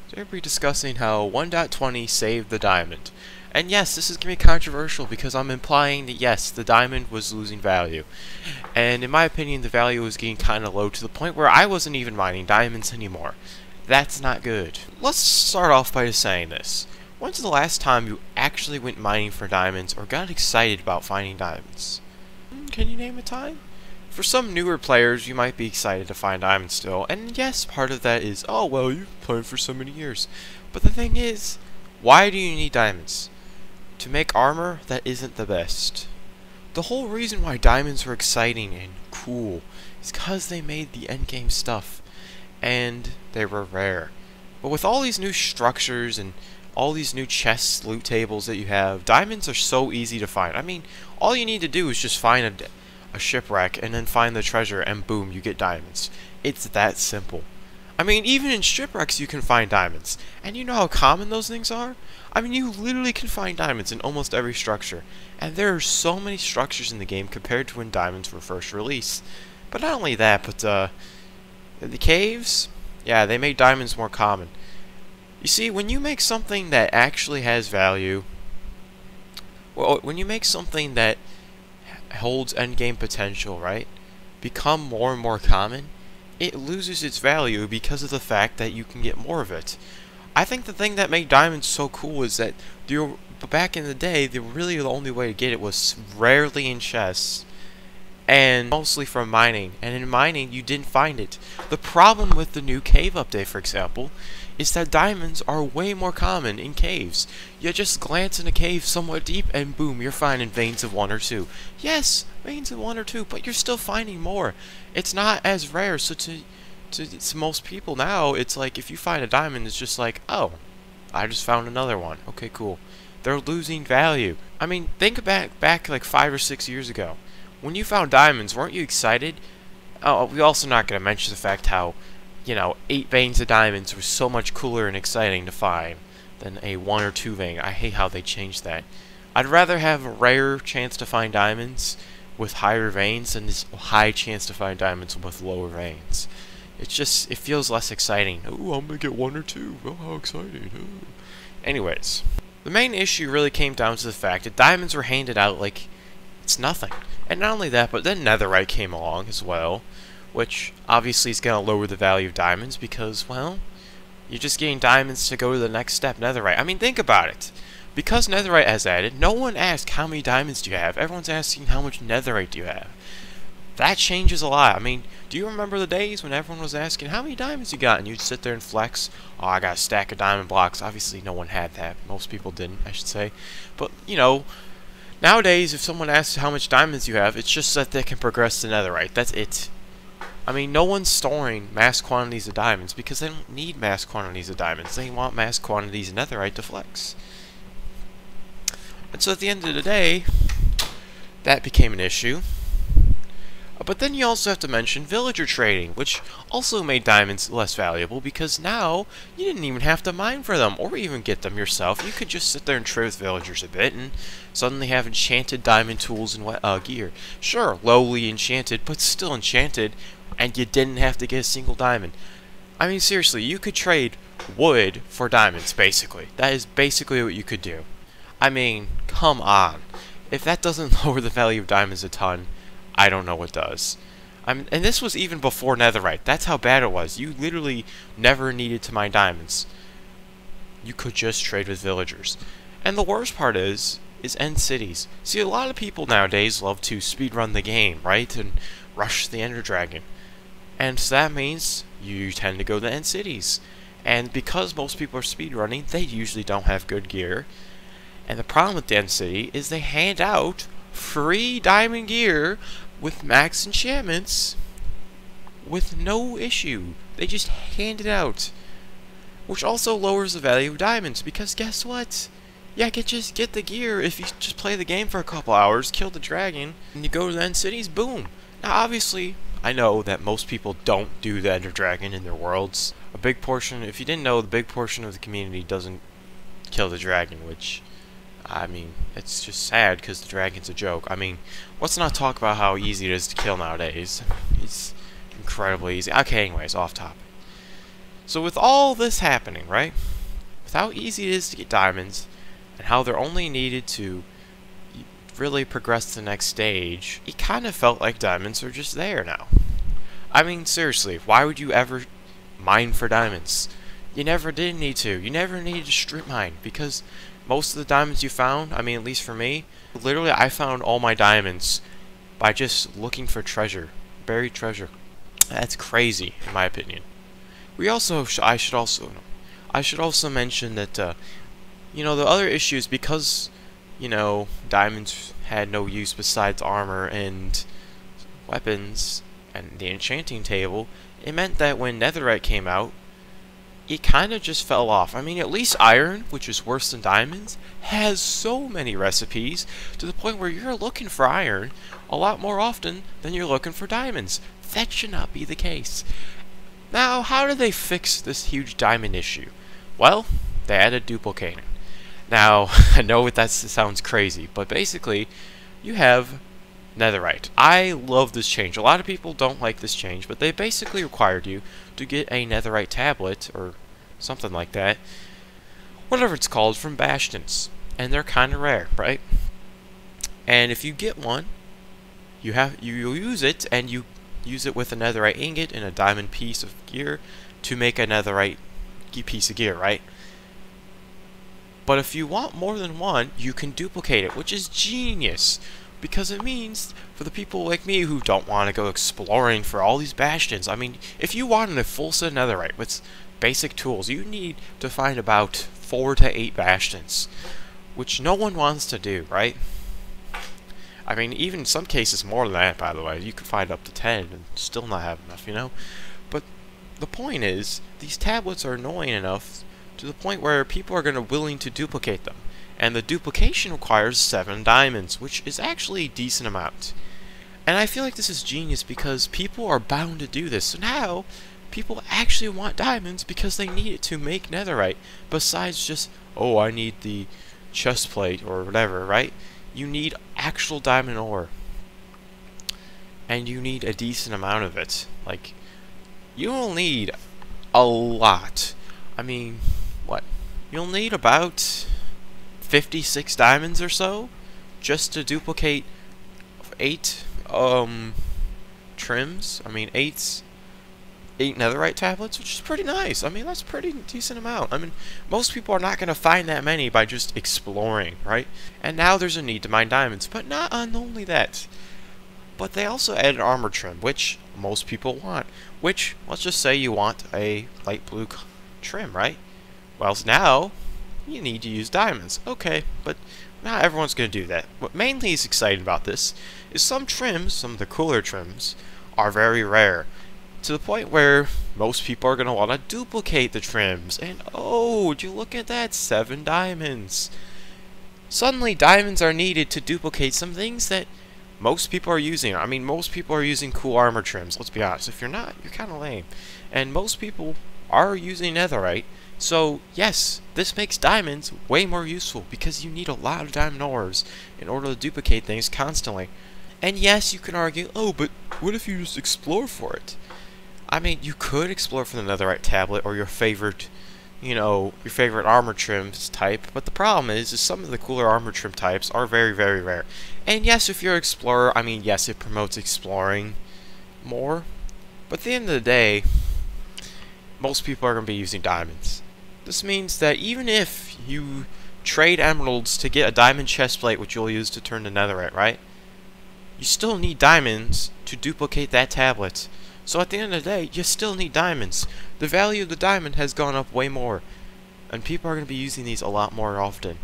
Today we'll be discussing how 1.20 saved the diamond. And yes, this is going to be controversial because I'm implying that yes, the diamond was losing value. And in my opinion, the value was getting kind of low to the point where I wasn't even mining diamonds anymore. That's not good. Let's start off by just saying this. When's the last time you actually went mining for diamonds or got excited about finding diamonds? Can you name a time? For some newer players, you might be excited to find diamonds still, and yes, part of that is, oh well, you've played for so many years. But the thing is, why do you need diamonds? To make armor that isn't the best. The whole reason why diamonds were exciting and cool is because they made the endgame stuff, and they were rare. But with all these new structures and all these new chests, loot tables that you have, diamonds are so easy to find. I mean, all you need to do is just find a shipwreck and then find the treasure and boom, you get diamonds. It's that simple. I mean, even in shipwrecks you can find diamonds. And you know how common those things are? I mean, you literally can find diamonds in almost every structure. And there are so many structures in the game compared to when diamonds were first released. But not only that, but the caves, yeah, they made diamonds more common. You see, when you make something that actually has value, well, when you make something that holds endgame potential, right, become more and more common, it loses its value because of the fact that you can get more of it. I think the thing that made diamonds so cool is that back in the day, the only way to get it was rarely in chests and mostly from mining, and in mining you didn't find it. The problem with the new cave update, for example, is that diamonds are way more common in caves. You just glance in a cave somewhat deep and boom, you're finding veins of 1 or 2. Yes, veins of 1 or 2, but you're still finding more. It's not as rare, so to most people now, it's like if you find a diamond, it's just like, oh, I just found another one. Okay, cool. They're losing value. I mean, think back like 5 or 6 years ago. When you found diamonds, weren't you excited? Oh, we're also not going to mention the fact how, you know, 8 veins of diamonds was so much cooler and exciting to find than a 1 or 2 vein. I hate how they changed that. I'd rather have a rare chance to find diamonds with higher veins than this high chance to find diamonds with lower veins. It feels less exciting. Oh, I'm going to get 1 or 2. Oh, how exciting. Ooh. Anyways, the main issue really came down to the fact that diamonds were handed out like it's nothing. And not only that, but then netherite came along as well, which obviously is going to lower the value of diamonds because, well, you're just getting diamonds to go to the next step, netherite. I mean, think about it. Because netherite has added, no one asked how many diamonds do you have. Everyone's asking how much netherite do you have. That changes a lot. I mean, do you remember the days when everyone was asking how many diamonds you got? And you'd sit there and flex. Oh, I got a stack of diamond blocks. Obviously, no one had that. Most people didn't, I should say. But, you know, nowadays, if someone asks how much diamonds you have, it's just that they can progress to netherite. That's it. I mean, no one's storing mass quantities of diamonds because they don't need mass quantities of diamonds. They want mass quantities of netherite to flex. And so at the end of the day, that became an issue. But then you also have to mention villager trading, which also made diamonds less valuable because now you didn't even have to mine for them or even get them yourself. You could just sit there and trade with villagers a bit and suddenly have enchanted diamond tools and gear. Sure, lowly enchanted, but still enchanted, and you didn't have to get a single diamond. I mean, seriously, you could trade wood for diamonds, basically. That is basically what you could do. I mean, come on. If that doesn't lower the value of diamonds a ton, I don't know what does. And this was even before netherite. That's how bad it was. You literally never needed to mine diamonds. You could just trade with villagers. And the worst part is end cities. See, a lot of people nowadays love to speedrun the game, right? And rush the Ender Dragon. And so that means you tend to go to end cities. And because most people are speedrunning, they usually don't have good gear. And the problem with the end city is they hand out free diamond gear with max enchantments with no issue. They just hand it out. Which also lowers the value of diamonds because guess what? Yeah, just get the gear if you just play the game for a couple hours, kill the dragon, and you go to the end cities, boom. Now obviously, I know that most people don't do the Ender Dragon in their worlds. A big portion, if you didn't know, the big portion of the community doesn't kill the dragon, which, I mean, it's just sad because the dragon's a joke. I mean, let's not talk about how easy it is to kill nowadays. It's incredibly easy. Okay, anyways, off topic. So with all this happening, right? With how easy it is to get diamonds, and how they're only needed to really progress to the next stage, it kind of felt like diamonds are just there now. I mean, seriously, why would you ever mine for diamonds? You never did need to. You never needed to strip mine, because most of the diamonds you found, I mean, at least for me, literally I found all my diamonds by just looking for treasure. Buried treasure. That's crazy, in my opinion. I should also mention that, you know, the other issues, because, you know, diamonds had no use besides armor and weapons and the enchanting table, it meant that when netherite came out, it kind of just fell off. I mean, at least iron, which is worse than diamonds, has so many recipes to the point where you're looking for iron a lot more often than you're looking for diamonds. That should not be the case. Now, how do they fix this huge diamond issue? Well, they added duplicating. Now, I know that sounds crazy, but basically, you have netherite. I love this change. A lot of people don't like this change, but they basically required you to get a netherite tablet, or something like that, whatever it's called, from bastions. And they're kind of rare, right? And if you get one, you'll use it, and you use it with a netherite ingot and a diamond piece of gear to make a netherite piece of gear, right? But if you want more than one, you can duplicate it, which is genius, because it means for the people like me who don't want to go exploring for all these bastions. I mean, if you wanted a full set of netherite with basic tools, you need to find about 4 to 8 bastions, which no one wants to do, right? I mean, even in some cases more than that, by the way. You could find up to 10 and still not have enough, you know? But the point is, these tablets are annoying enough to the point where people are going to willing to duplicate them. And the duplication requires 7 diamonds, which is actually a decent amount. And I feel like this is genius because people are bound to do this. So now, people actually want diamonds because they need it to make netherite. Besides just, oh, I need the chest plate or whatever, right? You need actual diamond ore. And you need a decent amount of it. Like, you don't need a lot. I mean, what? You'll need about 56 diamonds or so just to duplicate 8 trims. I mean, 8 netherite tablets, which is pretty nice. I mean, that's a pretty decent amount. I mean, most people are not going to find that many by just exploring, right? And now there's a need to mine diamonds, but not only that. But they also added armor trim, which most people want. Which, let's just say you want a light blue trim, right? Well, now you need to use diamonds. Okay, but not everyone's going to do that. What mainly is exciting about this is some trims, some of the cooler trims, are very rare. To the point where most people are going to want to duplicate the trims. And oh, would you look at that? 7 diamonds. Suddenly, diamonds are needed to duplicate some things that most people are using. I mean, most people are using cool armor trims, let's be honest. If you're not, you're kind of lame. And most people are using netherite. So, yes, this makes diamonds way more useful because you need a lot of diamond ores in order to duplicate things constantly. And yes, you can argue, oh, but what if you just explore for it? I mean, you could explore for the netherite tablet or your favorite, you know, your favorite armor trims type, but the problem is some of the cooler armor trim types are very, very rare. And yes, if you're an explorer, I mean, yes, it promotes exploring more, but at the end of the day, most people are going to be using diamonds. This means that even if you trade emeralds to get a diamond chestplate, which you'll use to turn to netherite, right? You still need diamonds to duplicate that tablet. So at the end of the day, you still need diamonds. The value of the diamond has gone up way more. And people are going to be using these a lot more often.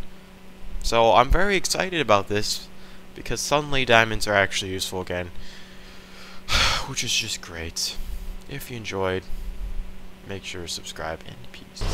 So I'm very excited about this, because suddenly diamonds are actually useful again. Which is just great. If you enjoyed, make sure to subscribe, and peace.